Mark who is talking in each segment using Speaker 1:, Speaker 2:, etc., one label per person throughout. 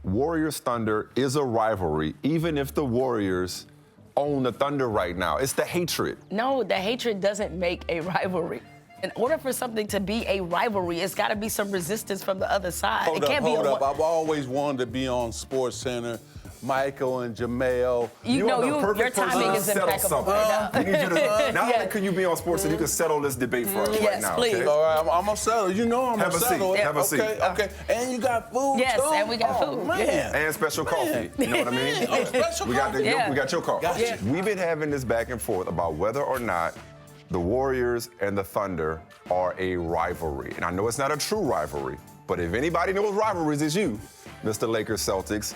Speaker 1: Warriors-Thunder is a rivalry, even if the Warriors own the Thunder right now. It's the hatred.
Speaker 2: No, the hatred doesn't make a rivalry. In order for something to be a rivalry, it's got to be some resistance from the other side.
Speaker 3: Hold up. I've always wanted to be on SportsCenter. Michael and Jemele.
Speaker 2: Your timing is impeccable right now.
Speaker 1: We need you to, not only can you be on sports, you can settle this debate for us right now.
Speaker 2: Please.
Speaker 1: Okay?
Speaker 3: All right, I'm gonna settle. You know I'm gonna settle.
Speaker 1: Have a seat.
Speaker 3: Okay. And you got food
Speaker 2: Yes,
Speaker 3: too?
Speaker 2: and we got food.
Speaker 3: Man.
Speaker 1: And special coffee. You know what I mean?
Speaker 3: Oh, special
Speaker 1: we got
Speaker 3: coffee?
Speaker 1: we got your coffee.
Speaker 3: Gotcha.
Speaker 1: We've been having this back and forth about whether or not the Warriors and the Thunder are a rivalry. And I know it's not a true rivalry, but if anybody knows rivalries, it's you, Mr. Lakers Celtics.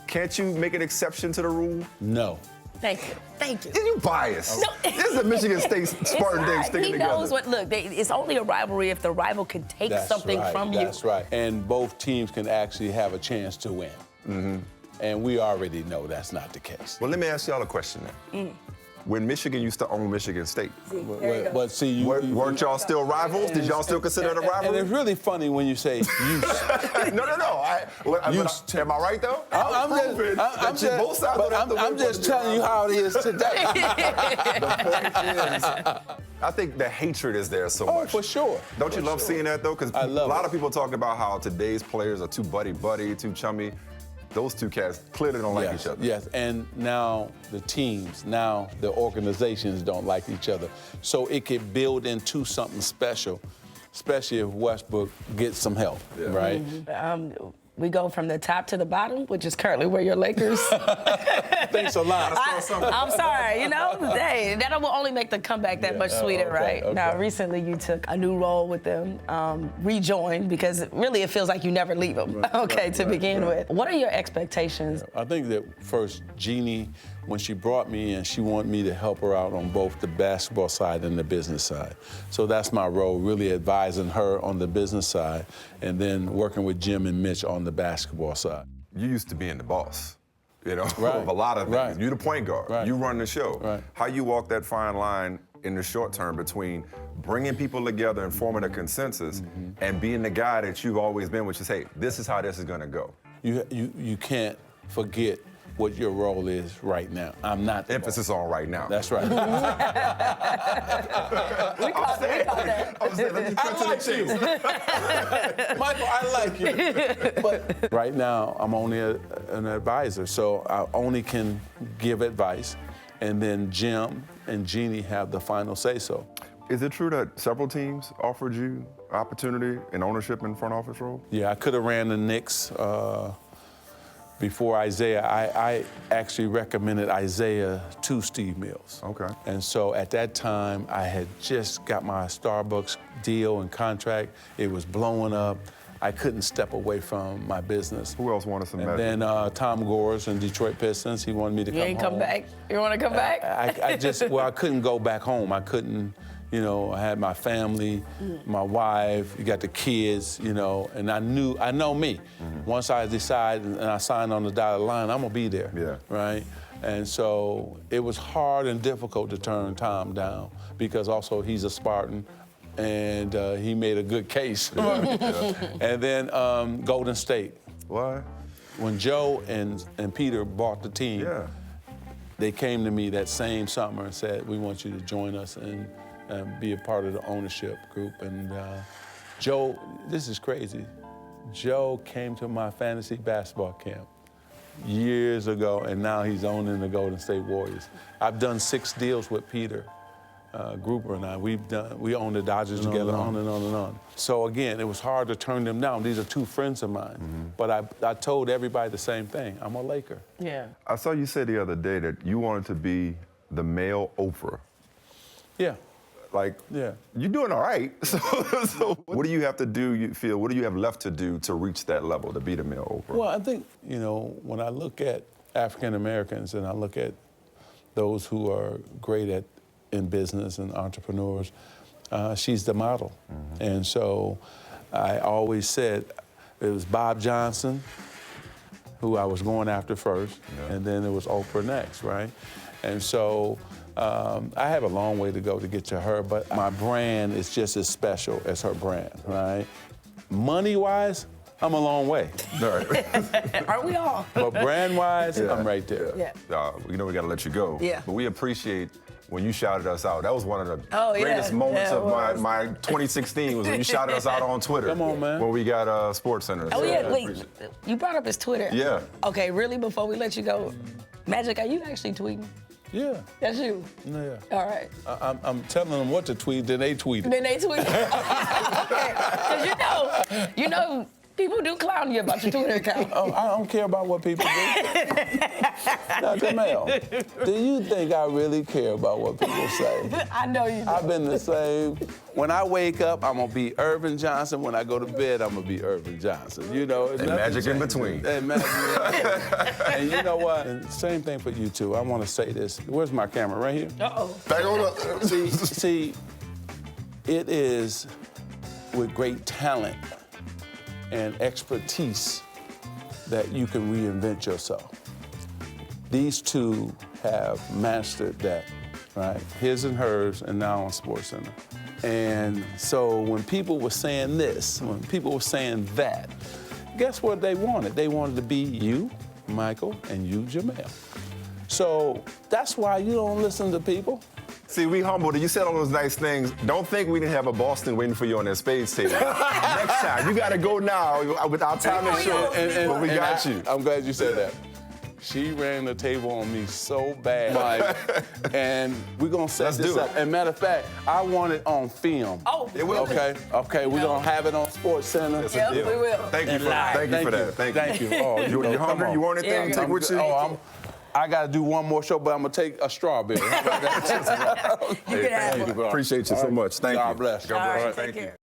Speaker 1: Can't you make an exception to the rule?
Speaker 3: No.
Speaker 2: Thank you.
Speaker 1: You biased. No. This is the Michigan State Spartan Dave sticking together.
Speaker 2: He knows it's only a rivalry if the rival can take something from you.
Speaker 3: That's right. And both teams can actually have a chance to win. Mm-hmm. And we already know that's not the case.
Speaker 1: Well, let me ask y'all a question then. When Michigan used to own Michigan State,
Speaker 3: But see,
Speaker 1: weren't y'all still rivals? Did y'all still consider it a rivalry?
Speaker 3: And it's really funny when you say used.
Speaker 1: No. Am I right though?
Speaker 3: I'm just telling you how it is today.
Speaker 1: The point is, I think the hatred is there so much.
Speaker 3: Oh, for sure.
Speaker 1: Don't you love seeing that though? Because a lot of people talk about how today's players are too buddy-buddy, too chummy. Those two cats clearly don't like each other.
Speaker 3: Yes, and now the teams, now the organizations don't like each other. So it could build into something special, especially if Westbrook gets some help, right?
Speaker 2: We go from the top to the bottom, which is currently where your Lakers.
Speaker 3: Thanks a lot.
Speaker 2: I'm sorry, hey, that will only make the comeback that much sweeter, right?
Speaker 3: Okay.
Speaker 2: Now, recently you took a new role with them, rejoined, because it feels like you never leave them, to begin with. What are your expectations?
Speaker 3: I think that first, Jeannie, when she brought me in, she wanted me to help her out on both the basketball side and the business side. So that's my role, really advising her on the business side and then working with Jim and Mitch on the basketball side.
Speaker 1: You used to being the boss, of a lot of things.
Speaker 3: Right.
Speaker 1: You're the point guard.
Speaker 3: Right.
Speaker 1: You run the show.
Speaker 3: Right.
Speaker 1: How you walk that fine line in the short term between bringing people together and forming a consensus and being the guy that you've always been, which is, hey, this is how this is going to go.
Speaker 3: You can't forget what your role is right now. I'm not the
Speaker 1: Emphasis on right now.
Speaker 3: That's right.
Speaker 2: We caught that.
Speaker 1: I'm saying, let me cut to the chase.
Speaker 3: Michael, I like you. But right now, I'm only an advisor, so I only can give advice, and then Jim and Jeannie have the final say-so.
Speaker 1: Is it true that several teams offered you opportunity and ownership in front office role?
Speaker 3: Yeah, I could have ran the Knicks before Isaiah. I actually recommended Isaiah to Steve Mills.
Speaker 1: Okay.
Speaker 3: And so at that time, I had just got my Starbucks deal and contract. It was blowing up. I couldn't step away from my business.
Speaker 1: Who else wanted some magic?
Speaker 3: And then Tom Gores and Detroit Pistons, he wanted me to come home.
Speaker 2: You ain't come back? You want to come back?
Speaker 3: I couldn't go back home. I couldn't, I had my family, my wife, you got the kids, and I know me. Once I decide and I sign on the dotted line, I'm gonna be there, right? And so it was hard and difficult to turn Tom down because also he's a Spartan and he made a good case. And then Golden State.
Speaker 1: What?
Speaker 3: When Joe and Peter bought the team, they came to me that same summer and said, we want you to join us and be a part of the ownership group. And Joe, this is crazy. Joe came to my fantasy basketball camp years ago, and now he's owning the Golden State Warriors. I've done 6 deals with Peter Gruber and I. We own the Dodgers together, on and on and on. So again, it was hard to turn them down. These are 2 friends of mine. But I told everybody the same thing. I'm a Laker.
Speaker 2: Yeah.
Speaker 1: I saw you say the other day that you wanted to be the male Oprah.
Speaker 3: Yeah.
Speaker 1: You're doing all right. So what do you have to do, you feel, what do you have left to do to reach that level, to be the male Oprah?
Speaker 3: Well, I think, when I look at African Americans and I look at those who are great in business and entrepreneurs, she's the model. And so I always said it was Bob Johnson, who I was going after first, and then it was Oprah next, right? And so I have a long way to go to get to her, but my brand is just as special as her brand, right? Money-wise, I'm a long way.
Speaker 1: All right.
Speaker 2: Aren't we all?
Speaker 3: But brand-wise, I'm right there.
Speaker 2: Yeah.
Speaker 1: We know we got to let you go.
Speaker 2: Yeah.
Speaker 1: But we appreciate when you shouted us out. That was one of the
Speaker 2: yeah.
Speaker 1: greatest moments
Speaker 2: Yeah, it
Speaker 1: of
Speaker 2: was.
Speaker 1: my 2016 was when you shouted us out on Twitter.
Speaker 3: Come on, man.
Speaker 1: When we got Sports Center.
Speaker 2: Oh,
Speaker 1: So,
Speaker 2: yeah,
Speaker 1: I
Speaker 2: wait.
Speaker 1: appreciate it.
Speaker 2: You brought up his Twitter.
Speaker 1: Yeah.
Speaker 2: Okay, really, before we let you go, Magic, are you actually tweeting?
Speaker 3: Yeah.
Speaker 2: That's you.
Speaker 3: Yeah.
Speaker 2: All right.
Speaker 3: I'm telling them what to tweet, then they tweet it.
Speaker 2: Then they tweet. Okay. Because you know, people do clown you about your Twitter account.
Speaker 3: Oh, I don't care about what people do. Now, Jemele, do you think I really care about what people say?
Speaker 2: I know you do.
Speaker 3: I've been the same. When I wake up, I'm gonna be Irvin Johnson. When I go to bed, I'm gonna be Irvin Johnson. You know,
Speaker 1: And magic in between.
Speaker 3: And magic. And you know what? And same thing for you too. I want to say this. Where's my camera? Right here.
Speaker 2: Uh-oh.
Speaker 1: Back on up.
Speaker 3: See, it is with great talent and expertise that you can reinvent yourself. These two have mastered that, right? His and hers, and now on SportsCenter. And so when people were saying this, when people were saying that, guess what they wanted? They wanted to be you, Michael, and you, Jemele. So that's why you don't listen to people.
Speaker 1: See, we humbled you. You said all those nice things. Don't think we didn't have a Boston waiting for you on that spades table. Next time, you got to go now with our time is short. But we got you.
Speaker 3: I'm glad you said that. She ran the table on me so bad, Mike. And we're gonna set this up. And matter of fact, I want it on film.
Speaker 2: Oh,
Speaker 1: it will.
Speaker 3: Okay, we're gonna have it on SportsCenter.
Speaker 2: Yep, we will.
Speaker 1: Thank you for that.
Speaker 3: Thank you. Oh,
Speaker 1: You hungry? You want anything? Take with you.
Speaker 3: I got to do one more show, but I'm going to take a strawberry. How about that?
Speaker 2: You can have one.
Speaker 1: Appreciate you so much. Thank you.
Speaker 3: God bless.
Speaker 1: God bless.
Speaker 2: All right,
Speaker 1: Thank
Speaker 2: take
Speaker 1: you.
Speaker 2: care.